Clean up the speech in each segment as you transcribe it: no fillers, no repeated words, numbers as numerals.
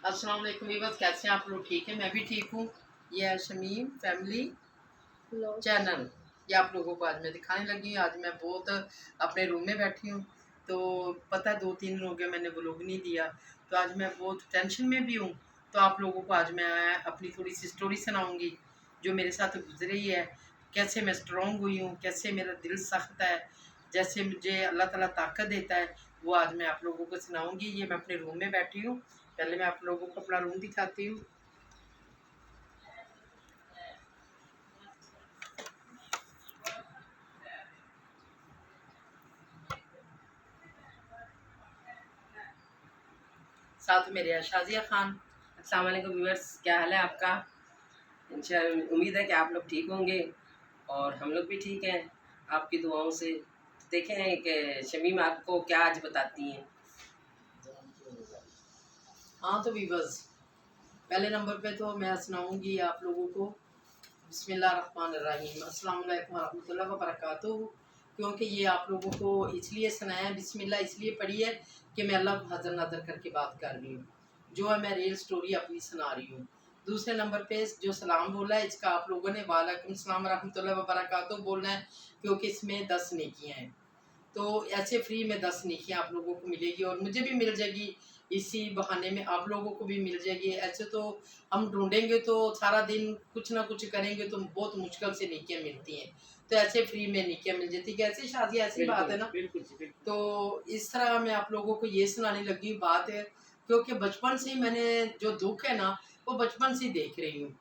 अस्सलाम वालेकुम वीवर्स, कैसे हैं आप लोग? ठीक है, मैं भी ठीक हूँ। ये है शमीम फैमिली चैनल। ये आप लोगों को आज मैं दिखाने लगी हूँ। आज मैं बहुत अपने रूम में बैठी हूँ, तो पता है 2-3 दिन हो गए मैंने व्लॉग नहीं दिया, तो आज मैं बहुत टेंशन में भी हूँ। तो आप लोगों को आज मैं अपनी थोड़ी सी स्टोरी सुनाऊँगी जो मेरे साथ गुजरी है, कैसे मैं स्ट्रॉन्ग हुई हूँ, कैसे मेरा दिल सख्त है, जैसे मुझे अल्लाह ताला ताकत देता है, वो आज मैं आप लोगों को सुनाऊँगी। ये मैं अपने रूम में बैठी हूँ। पहले मैं आप लोगों को अपना रूम दिखाती हूँ। साथ मेरे है शाजिया खान। अस्सलाम वालेकुम व्यूअर्स, क्या हाल है आपका? इंशाल्लाह उम्मीद है कि आप लोग ठीक होंगे और हम लोग भी ठीक हैं आपकी दुआओं से। देखें कि शमीम आपको क्या आज बताती हैं। हाँ तो वीवर्स, पहले नंबर पे तो मैं सुनाऊंगी आप लोगों को बिस्मिल्लाहिर्रहमानिर्रहीम, अस्सलाम वालेकुम रहमतुल्लाहि व बरकातुहू। क्योंकि ये आप लोगों को इसलिए सुनाया है, बिस्मिल्लाह इसलिए पढ़ी है कि मैं अल्लाह को हज़र नज़र करके बात कर रही हूँ, जो है मैं रियल स्टोरी अपनी सुना रही हूँ। दूसरे नंबर पे जो सलाम बोला है, इसका आप लोगों ने वालेकुम सलाम रहमतुल्लाहि व बरकातुहू बोलना है, क्योंकि इसमें 10 नेकियां हैं। तो ऐसे फ्री में 10 नेकियां आप लोगों को मिलेगी और मुझे भी मिल जाएगी, इसी बहाने में आप लोगों को भी मिल जाएगी। ऐसे तो हम ढूंढेंगे तो सारा दिन कुछ ना कुछ करेंगे तो बहुत मुश्किल से नेकियां मिलती हैं, तो ऐसे फ्री में नेकियां मिल जाती है। कैसे शादी ऐसी बात है ना। बिल्कुल जी, बिल्कुल। तो इस तरह मैं आप लोगों को ये सुनाने लगी बात है, क्योंकि बचपन से ही मैंने जो दुख है ना वो बचपन से ही देख रही हूँ।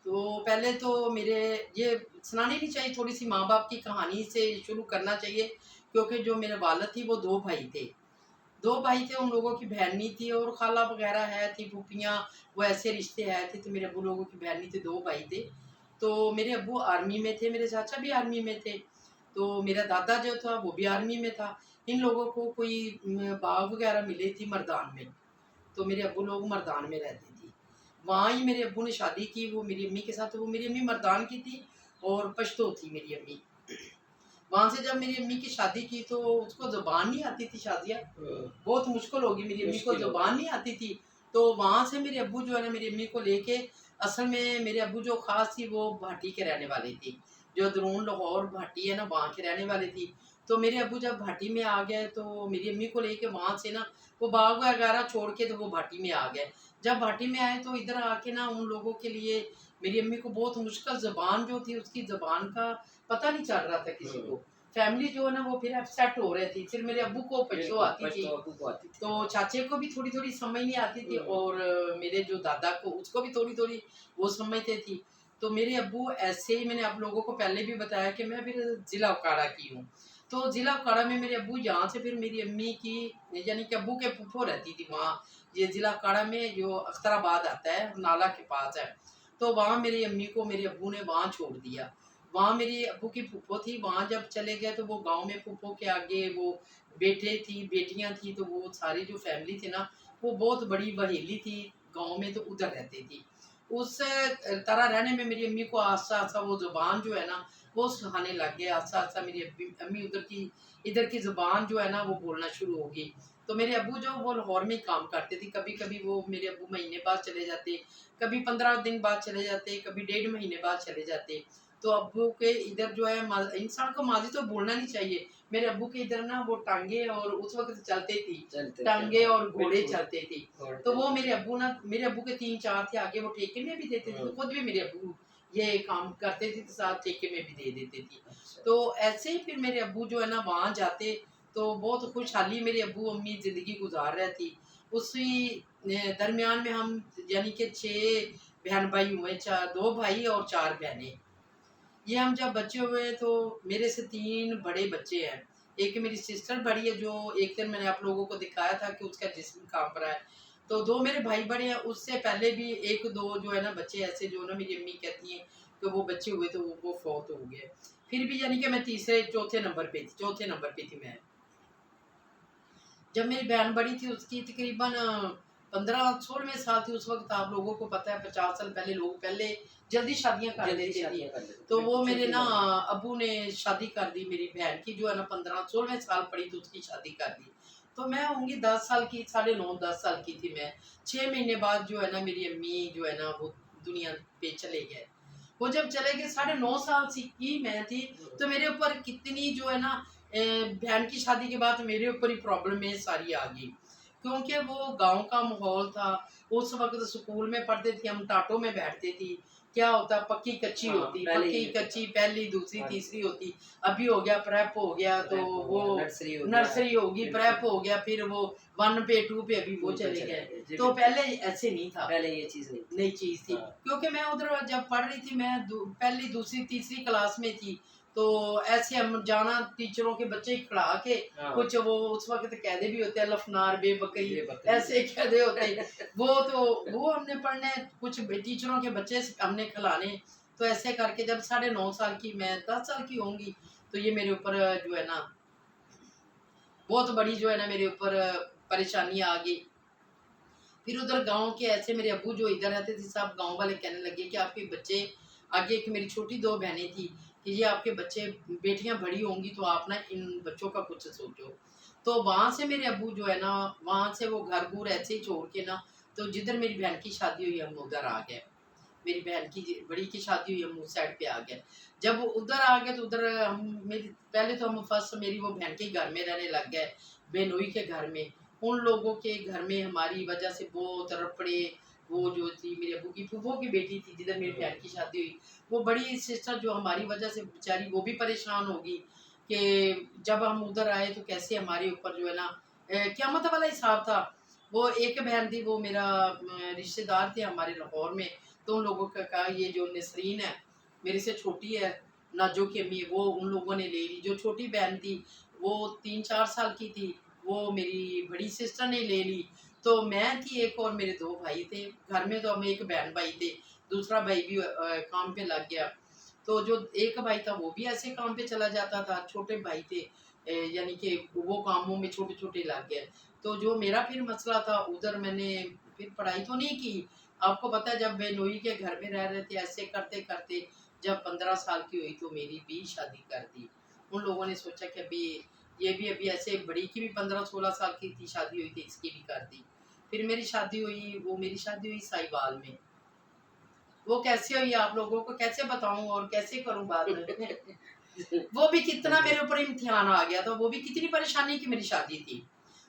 तो पहले तो मेरे ये सुनानी नहीं चाहिए, थोड़ी सी माँ बाप की कहानी से शुरू करना चाहिए, क्योंकि जो मेरे वालिद थी वो 2 भाई थे। 2 भाई थे, उन लोगों की बहन नहीं थी और खाला वगैरह है थी, फूफियाँ, वो ऐसे रिश्ते है थे। तो मेरे अब्बू लोगों की बहन नहीं थी, 2 भाई थे। तो मेरे अब्बू आर्मी में थे, मेरे चाचा भी आर्मी में थे, तो मेरा दादा जो था वो भी आर्मी में था। इन लोगों को कोई बाग वगैरह मिली थी मर्दान में, तो मेरे अब्बू लोग मर्दान में रहते थे। वहाँ ही मेरे अब्बू ने शादी की, वो मेरी अम्मी के साथ। वो मेरी अम्मी मर्दान की थी और पश्तो थी मेरी अम्मी। वहाँ से जब मेरी अम्मी की शादी की तो उसको ज़ुबान नहीं आती थी, शादियाँ बहुत मुश्किल होगी, मेरी अम्मी को ज़ुबान नहीं आती थी। तो वहाँ से मेरे अब्बू जो है ना मेरी अम्मी को लेके, असल में मेरे अब्बू जो ख़ास थी वो भाटी के रहने वाली थी, जो दरून लाहौर भाटी है ना वहाँ के रहने वाली थी। तो मेरे अब्बू जब भाटी में आ गए तो मेरी अम्मी को लेके वहाँ से ना वो बाग वगैरह छोड़ के तो वो भाटी में आ गए। जब भाटी में आए तो इधर आके ना उन लोगों के लिए मेरी अम्मी को बहुत मुश्किल, ज़ुबान जो थी उसकी ज़ुबान का पता नहीं चल रहा था किसी को। फैमिली जो है ना वो फिर अपसेट हो रही थी। फिर मेरे अब्बू को पछो आती थी, तो चाचे को भी थोड़ी-थोड़ी समझ नहीं आती थी और मेरे जो दादा को उसको भी थोड़ी-थोड़ी वो समझते थी। तो मेरे अब्बू ऐसे ही, मैंने आप लोगों को पहले भी बताया कि मैं फिर ज़िला उकाड़ा की हूँ। तो ज़िला उकाड़ा में मेरे अब्बू, यहाँ से फिर मेरी अम्मी की यानी कि अब्बू के फूफो रहती थी वहाँ। ये ज़िला उकाड़ा में जो अख्तराबाद आता है, नाला के पास है। तो वहाँ मेरी अम्मी को मेरे अब्बू ने वहाँ छोड़ दिया। वहाँ मेरी अब्बू की फूफो थी, वहाँ जब चले गए तो वो गाँव में फूफो के आगे वो बेटे थी, बेटियाँ थी, तो वो सारी जो फैमिली थी ना, वो बहुत बड़ी बहेली थी गाँव में, तो उधर रहती थी। उस तरह रहने में मेरी अम्मी को आस्ता-आस्ता वो ज़ुबान जो है ना, वो सिखाने लग गए। आस्ता-आस्ता मेरी अम्मी इधर की ज़ुबान जो है ना, वो बोलना शुरू हो गई। तो मेरे अब्बू जो वो लाहौर में ही काम करते थे। कभी-कभी वो मेरे अब्बू महीने बाद चले जाते, कभी 15 दिन बाद चले जाते, कभी 1.5 महीने बाद चले जाते। तो अब्बू के इधर जो है इंसान को माज़ी तो बोलना नहीं चाहिए। मेरे अब्बू के इधर ना वो टांगे और उस वक़्त चलते थी, टांगे और घोड़े चलते थे। तो वो मेरे अब्बू के 3-4 थे आगे, वो ठेके में भी देते थे, तो खुद भी मेरे अब्बू ये काम करते थे, तो साथ ठेके में भी दे देते थे। तो ऐसे ही फिर मेरे अब्बू जो है ना वहाँ जाते, तो बहुत खुशहाली मेरे अब्बू-अम्मी ज़िंदगी गुज़ार रहे थी। उसी दरमियान में हम यानी कि 6 बहन-भाई हुए, 2 भाई और 4 बहनें। ये हम जब बच्चे हुए तो मेरे से 3 बड़े बच्चे हैं। एक मेरी सिस्टर बड़ी है, जो एक दिन मैंने आप लोगों को दिखाया था कि उसका जिस्म काँप रहा है। तो 2 मेरे भाई बड़े हैं, उससे पहले भी 1-2 जो है ना बच्चे ऐसे, जो ना मेरी अम्मी कहती हैं कि वो बच्चे हुए तो वो फ़ौत हो गए। फिर भी यानी कि मैं चौथे नंबर पे थी मैं। जब मेरी बहन बड़ी थी उसकी तकरीबन 15-16वें साल थी उस वक़्त। आप लोगों को पता है 50 साल पहले लोग पहले जल्दी शादियाँ कर देते थे। तो वो मेरे ना अब्बू ने शादी कर दी मेरी बहन की, जो है ना 15-16वें साल पड़ी तो उसकी शादी कर दी। तो मैं होंगी 10 साल की, 9.5 10 साल की थी मैं। 6 महीने बाद जो है ना मेरी अम्मी जो है ना वो दुनिया पे चले गए। वो जब चले गए 9.5 साल सी की मैं थी, तो मेरे ऊपर कितनी जो है ना बहन की शादी के बाद मेरे ऊपर ही प्रॉब्लमें सारी आ गई। क्योंकि वो गाँव का माहौल था, उस वक़्त स्कूल में पढ़ते थे, हम टाटों में बैठते थी। क्या होता पक्की-कच्ची हाँ, होती, पहले ये होता पक्की-कच्ची था। पहली, दूसरी, हाँ जी। तीसरी होती। अभी हो गया प्रेप हो गया, तो रैप हो वो गया, नर्सरी हो गया। नर्सरी होगी, प्रेप बिल्कुल, हो गया, फिर वो 1 पे 2 पे अभी वो 2 पे चले चले गए। गए। जी, तो बिल्कुल। पहले ऐसे नहीं था, पहले ये चीज़ नहीं थी। नई चीज़ थी। हाँ, क्योंकि मैं उधर जब पढ़ रही थी, मैं पहली, दूसरी, तीसरी क्लास में थी, तो ऐसे हम जाना टीचरों के बच्चे खड़ा के, हाँ। कुछ वो उस वक़्त कहदे भी होते हैं लफनार, बेबकई, ये बकरी ऐसे कहदे होते हैं। वो हमने पढ़ने, कुछ टीचरों के बच्चे हमने खिलाने। तो ऐसे करके जब 9.5 साल की, मैं 10 साल की होंगी, तो ये मेरे ऊपर जो है ना बहुत बड़ी जो है ना मेरे ऊपर परेशानी आ गई। फिर उधर गाँव के ऐसे मेरे अब्बू जो इधर रहते थे, सब गाँव वाले कहने लगे कि आपके बच्चे, आगे एक मेरी छोटी 2 बहनें थी, कि ये आपके बच्चे, बेटियाँ बड़ी होंगी तो आप ना इन बच्चों का कुछ सोचो। तो वहाँ से मेरे अब्बू जो है ना, वहाँ से वो घर-घूर ऐसे ही छोड़ के ना, तो जिधर मेरी बहन की शादी हुई हम उधर आ गए। मेरी बहन की बड़ी की शादी हुई, हम उस साइड पे आ गए। जब उधर आ गए तो उधर हम, मेरी पहले तो हम फर्स्ट मेरी वो बहन के घर में रहने लग गए, बेनोई के घर में। उन लोगों के घर में हमारी वजह से बहुत रपड़े, वो जो थी मेरे अब्बू की फूफो की बेटी थी जिधर मेरी बहन की शादी हुई, वो बड़ी सिस्टर जो हमारी वजह से बेचारी वो भी परेशान होगी कि जब हम उधर आए तो कैसे हमारे ऊपर जो है ना क़यामत वाला हिसाब था। वो एक बहन थी, वो मेरा रिश्तेदार थे हमारे लाहौर में, तो उन लोगों का कहा ये जो नसरीन है, मेरे से छोटी है, नाजो की अम्मी, वो उन लोगों ने ले ली। जो छोटी बहन थी वो 3-4 साल की थी, वो मेरी बड़ी सिस्टर ने ले ली। तो मैं थी एक और मेरे 2 भाई थे। घर में तो हम एक बहन भाई थे, दूसरा भाई भी काम पे लग गया। तो जो एक भाई था वो भी ऐसे काम पे चला जाता था, छोटे भाई थे यानी कि वो कामों में छोटे-छोटे लग गए। तो जो मेरा फिर मसला था उधर मैंने फिर पढ़ाई तो नहीं की। आपको पता है जब बेनोई के घर में रह रहे थे, ऐसे करते-करते जब 15 साल की हुई तो मेरी भी शादी कर दी। उन लोगों ने सोचा कि अभी ये भी अभी ऐसे, बड़ी की भी 15-16 साल की थी, शादी हुई थी, इसकी भी कर दी। फिर मेरी शादी हुई, वो मेरी शादी हुई साहिवाल में। वो कैसे हुई आप लोगों को कैसे बताऊँ और कैसे करूँ बात? वो भी कितना मेरे ऊपर इम्तिहान आ गया था, वो भी कितनी परेशानी की मेरी शादी थी।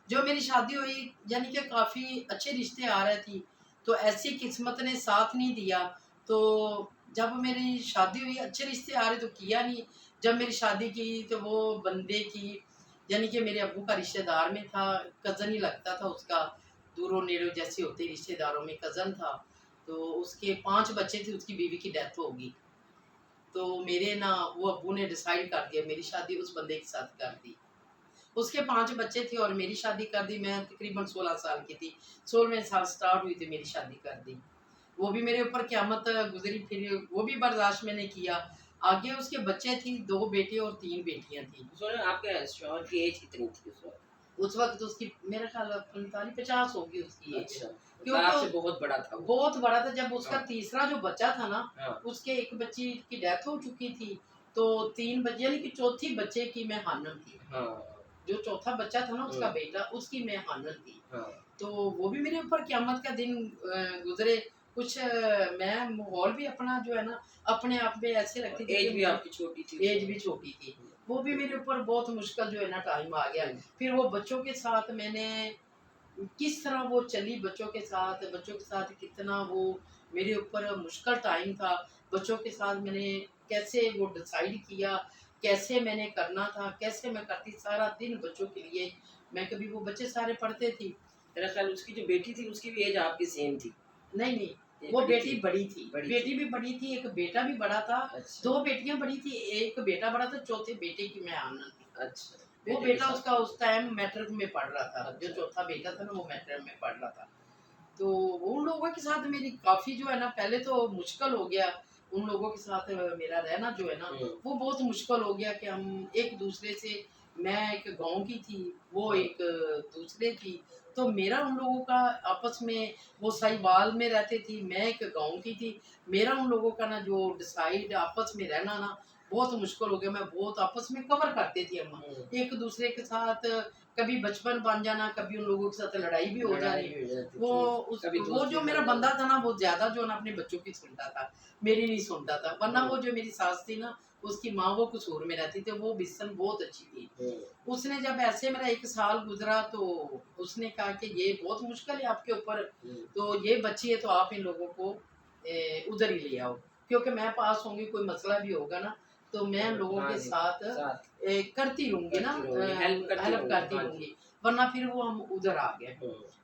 जो मेरी शादी हुई यानी कि काफ़ी अच्छे रिश्ते आ रहे थी, तो ऐसी किस्मत ने साथ नहीं दिया। तो जब मेरी शादी हुई, अच्छे रिश्ते आ रहे तो किया नहीं। जब मेरी शादी की तो वो बंदे की, यानी कि मेरे अब्बू का रिश्तेदार में था, कज़न ही लगता था उसका, दूरों-नेड़ों जैसे होते रिश्तेदारों में कज़न था। तो उसके 5 बच्चे थे, उसकी बीवी की डेथ हो गई। तो मेरे ना वो अब्बू ने डिसाइड कर दिया मेरी शादी उस बंदे के साथ कर दी। उसके 5 बच्चे थे और मेरी शादी कर दी, मैं तकरीबन 16 साल की थी। 16वें साल स्टार्ट हुई थी मेरी शादी कर दी। वो भी मेरे ऊपर क़यामत गुज़री, फिर वो भी बर्दाश्त मैंने किया। आगे उसके बच्चे थी, 2 बेटे और 3 बेटियाँ थी। सुनो आपके शौहर की एज कितनी थी उस वक़्त? उस वक़्त उसकी मेरा ख़्याल 45-50 होगी उसकी एज। अच्छा, मतलब क्योंकि आपसे बहुत बड़ा था वो। बहुत बड़ा था। जब उसका हाँ, तीसरा जो बच्चा था ना, हाँ, उसके एक बच्ची की डेथ हो चुकी थी, तो 3 बच्चे यानी कि चौथी बच्चे की मैं हानम थी। हाँ, जो चौथा बच्चा था ना उसका हुँ, बेटा, उसकी मैं हानम थी। हाँ। तो वो भी मेरे ऊपर क़यामत का दिन गुज़रे। कुछ मैं माहौल भी अपना जो है ना, अपने आप में ऐसे रखती और थी कि एज भी मुझे, आपकी छोटी थी उस एज भी वक़्त। छोटी थी। हुँ, वो भी मेरे बिल्कुल, ऊपर बहुत मुश्किल जो है ना टाइम आ गया। हुँ, फिर वो बच्चों के साथ मैंने किस तरह वो चली, बच्चों के साथ कितना वो मेरे ऊपर मुश्किल टाइम था। बच्चों के साथ मैंने कैसे वो डिसाइड किया, कैसे मैंने करना था, कैसे मैं करती सारा दिन बच्चों के लिए। मैं कभी, वो बच्चे सारे पढ़ते थी। मेरा ख़्याल उसकी जो बेटी थी उसकी भी एज आपकी सेम थी। नहीं, नहीं, ये वो बड़ी बेटी थी? बड़ी थी। बड़ी बेटी थी। भी बड़ी थी, एक बेटा भी बड़ा था, अच्छा, 2 बेटियाँ बड़ी थी, 1 बेटा बड़ा था, चौथे बेटे की मैं आना थी। अच्छा, वो बेटे के बेटा साथ उसका थी। उस टाइम मैट्रिक में पढ़ रहा था, जो अच्छा, चौथा बेटा था ना वो मैट्रिक में पढ़ रहा था। तो उन लोगों के साथ मेरी काफ़ी जो है ना, पहले तो मुश्किल हो गया, उन लोगों के साथ मेरा रहना जो है ना, हुँ, वो बहुत मुश्किल हो गया कि हम एक-दूसरे से, मैं एक गाँव की थी, वो हाँ, एक दूसरे थी। तो मेरा उन लोगों का आपस में, वो साहिवाल में रहते थी, मैं एक गाँव की थी। मेरा उन लोगों का ना जो डिसाइड आपस में रहना ना, बहुत मुश्किल हो गया। मैं बहुत आपस में कवर करते थे हम, एक दूसरे के साथ कभी बचपन बन जाना, कभी उन लोगों के साथ लड़ाई भी हो लड़ाई जानी। भी हो जाती वो थी, उस कभी वो दोस्ती जो बन मेरा जाती। बंदा था ना, वो ज़्यादा जो ना अपने बच्चों की सुनता था, मेरी नहीं सुनता था। वरना वो जो मेरी सास थी ना, उसकी माँ वो कसूर में रहती थी, वो बिसन बहुत अच्छी थी। उसने जब ऐसे मेरा 1 साल गुज़रा तो उसने कहा कि ये बहुत मुश्किल है आपके ऊपर, तो ये बच्ची है तो आप इन लोगों को उधर ही ले आओ। क्योंकि मैं पास होंगी, कोई मसला भी होगा ना, तो मैं लोगों हाँ के जी, साथ साथ करती रहूँगी ना, हेल्प करती हेल्प रहूँगी, करती हाँ जी। रहूँगी। वरना फिर वो हम उधर आ गए।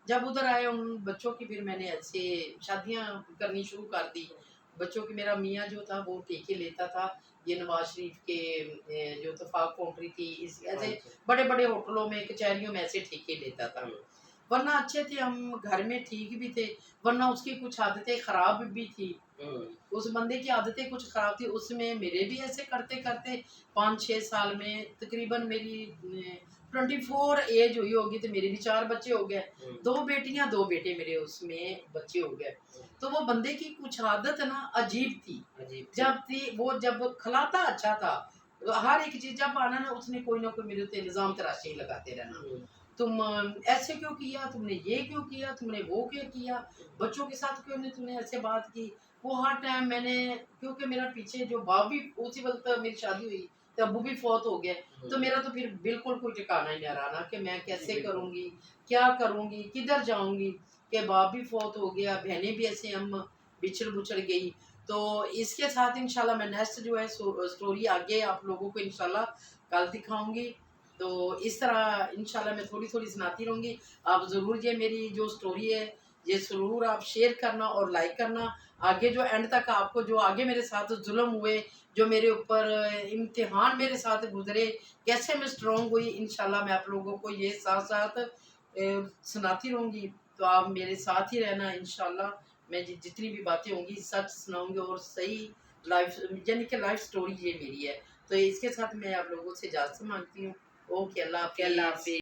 जब उधर आए उन बच्चों की फिर मैंने ऐसे शादियाँ करनी शुरू कर दी। बच्चों की मेरा मियाँ जो था वो ठेके लेता था। ये नवाज़ शरीफ के जो इत्तेफाक फाउंड्री थी, इस हाँ ऐसे जी। बड़े-बड़े होटलों में, कचहरियों में ऐसे ठेके लेता था। हुँ, वरना अच्छे थे, हम घर में ठीक भी थे, वरना उसकी कुछ आदतें खराब भी थी। हुँ, उस बंदे की आदतें कुछ खराब थी, उसमें मेरे भी ऐसे करते-करते 5-6 साल में तकरीबन मेरी 24 ऐज हुई होगी तो मेरे भी 4 बच्चे हो गए। हुँ, 2 बेटियाँ, 2 बेटे मेरे उसमें बच्चे हो गए। तो वो बंदे की कुछ आदत ना अजीब थी। अजीब थी। जब थी वो जब खिलाता अच्छा था, हर एक चीज़ जब आना ना उसने कोई ना कोई मेरे ऊपर इल्ज़ाम तराशी लगाते रहना। हुँ, तुम ऐसे क्यों किया? तुमने ये क्यों किया? तुमने वो क्यों किया? बच्चों के साथ क्यों नहीं तूने ऐसे बात की? वो हर टाइम मैंने, क्योंकि मेरा पीछे जो बाप भी उसी वक़्त मेरी शादी हुई, तो अब्बू भी फ़ौत हो गए। तो मेरा तो फिर बिल्कुल कोई ठिकाना ही नहीं रहा ना कि मैं जी, कैसे बिल्कुल। करूँगी? क्या करूँगी? किधर जाऊँगी? कि बाप भी फ़ौत हो गया, बहनें भी ऐसे हम बिछड़-बुछड़ गई। तो इसके साथ इंशाल्लाह मैं नेक्स्ट जो है स्टोरी आगे आप लोगों को इंशाल्लाह कल दिखाऊँगी। तो इस तरह इंशाल्लाह मैं थोड़ी-थोड़ी सुनाती रहूँगी। आप ज़रूर ये मेरी जो स्टोरी है, ये ज़रूर आप शेयर करना और लाइक करना। आगे जो एंड तक आपको जो आगे मेरे साथ ज़ुल्म हुए, जो मेरे ऊपर इम्तिहान मेरे साथ गुज़रे, कैसे मैं स्ट्रॉन्ग हुई, इंशाल्लाह मैं आप लोगों को ये साथ-साथ सुनाती रहूँगी। तो आप मेरे साथ ही रहना इंशाल्लाह। मैं जितनी भी बातें होंगी सच सुनाऊँगी और सही लाइफ़, यानी कि लाइफ़ स्टोरी ये मेरी है। तो इसके साथ मैं आप लोगों से इजाज़त माँगती हूँ। ओके, अल्लाह ओके, अल्लाह हाफ़िज़। हाफ़िज़।